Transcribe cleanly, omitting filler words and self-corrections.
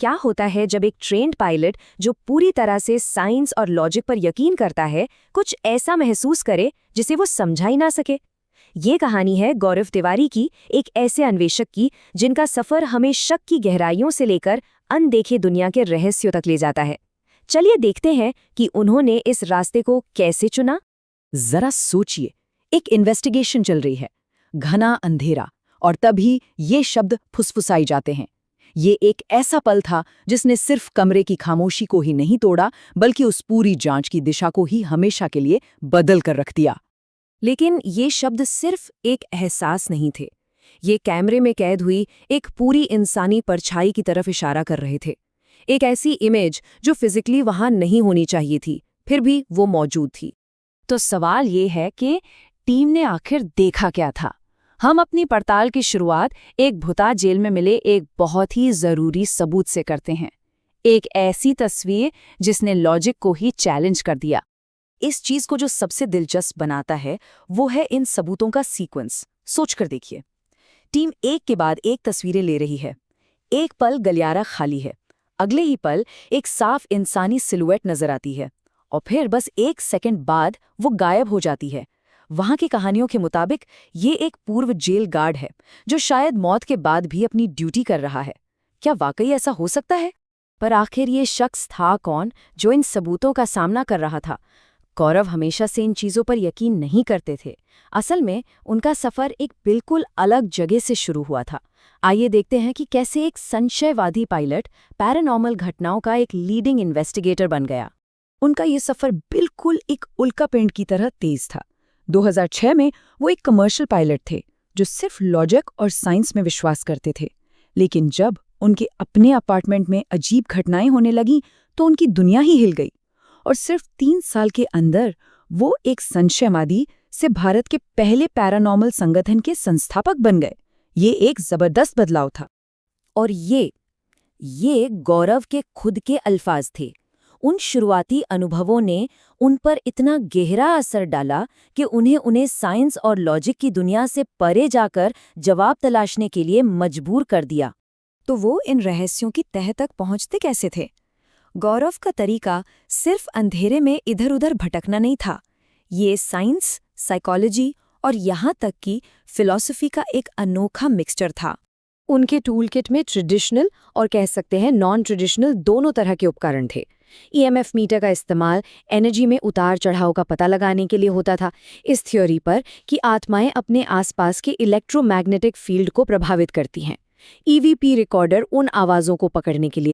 क्या होता है जब एक ट्रेन्ड पायलट जो पूरी तरह से साइंस और लॉजिक पर यकीन करता है कुछ ऐसा महसूस करे जिसे वो समझा ही ना सके। ये कहानी है गौरव तिवारी की, एक ऐसे अन्वेषक की जिनका सफर हमें शक की गहराइयों से लेकर अनदेखे दुनिया के रहस्यों तक ले जाता है। चलिए देखते हैं कि उन्होंने इस रास्ते को कैसे चुना। जरा सोचिए, एक इन्वेस्टिगेशन चल रही है, घना अंधेरा, और तभी ये शब्द फुसफुसाई जाते हैं। ये एक ऐसा पल था जिसने सिर्फ कमरे की खामोशी को ही नहीं तोड़ा, बल्कि उस पूरी जांच की दिशा को ही हमेशा के लिए बदल कर रख दिया। लेकिन ये शब्द सिर्फ एक एहसास नहीं थे, ये कैमरे में कैद हुई एक पूरी इंसानी परछाई की तरफ इशारा कर रहे थे। एक ऐसी इमेज जो फिजिकली वहां नहीं होनी चाहिए थी, फिर भी वो मौजूद थी। तो सवाल ये है कि टीम ने आखिर देखा क्या था। हम अपनी पड़ताल की शुरुआत एक भुता जेल में मिले एक बहुत ही जरूरी सबूत से करते हैं। एक ऐसी तस्वीर जिसने लॉजिक को ही चैलेंज कर दिया। इस चीज को जो सबसे दिलचस्प बनाता है वो है इन सबूतों का सीक्वेंस। सोच कर देखिए, टीम एक के बाद एक तस्वीरें ले रही है। एक पल गलियारा खाली है, अगले ही पल एक साफ इंसानी सिलुएट नजर आती है, और फिर बस एक सेकंड बाद वो गायब हो जाती है। वहां की कहानियों के मुताबिक ये एक पूर्व जेल गार्ड है जो शायद मौत के बाद भी अपनी ड्यूटी कर रहा है। क्या वाकई ऐसा हो सकता है? पर आखिर ये शख्स था कौन जो इन सबूतों का सामना कर रहा था? गौरव हमेशा से इन चीजों पर यकीन नहीं करते थे। असल में उनका सफर एक बिल्कुल अलग जगह से शुरू हुआ था। आइए देखते हैं कि कैसे एक संशयवादी पायलट पैरानॉर्मल घटनाओं का एक लीडिंग इन्वेस्टिगेटर बन गया। उनका ये सफर बिल्कुल एक उल्कापिंड की तरह तेज था। 2006 में वो एक कमर्शियल पायलट थे जो सिर्फ लॉजिक और साइंस में विश्वास करते थे। लेकिन जब उनके अपने अपार्टमेंट में अजीब घटनाएं होने लगीं तो उनकी दुनिया ही हिल गई, और सिर्फ 3 साल के अंदर वो एक संशयवादी से भारत के पहले पैरानॉर्मल संगठन के संस्थापक बन गए। ये एक जबरदस्त बदलाव था। और ये गौरव के खुद के अल्फाज थे। उन शुरुआती अनुभवों ने उन पर इतना गहरा असर डाला कि उन्हें साइंस और लॉजिक की दुनिया से परे जाकर जवाब तलाशने के लिए मजबूर कर दिया। तो वो इन रहस्यों की तह तक पहुंचते कैसे थे? गौरव का तरीका सिर्फ अंधेरे में इधर-उधर भटकना नहीं था। ये साइंस, साइकोलॉजी और यहाँ तक कि फिलॉसफी का एक अनोखा मिक्सचर था। उनके टूल किट में ट्रेडिशनल और कह सकते हैं नॉन ट्रेडिशनल दोनों तरह के उपकरण थे। ईएमएफ मीटर का इस्तेमाल एनर्जी में उतार चढ़ाव का पता लगाने के लिए होता था, इस थ्योरी पर कि आत्माएं अपने आसपास के इलेक्ट्रोमैग्नेटिक फील्ड को प्रभावित करती हैं। ईवीपी रिकॉर्डर उन आवाज़ों को पकड़ने के लिए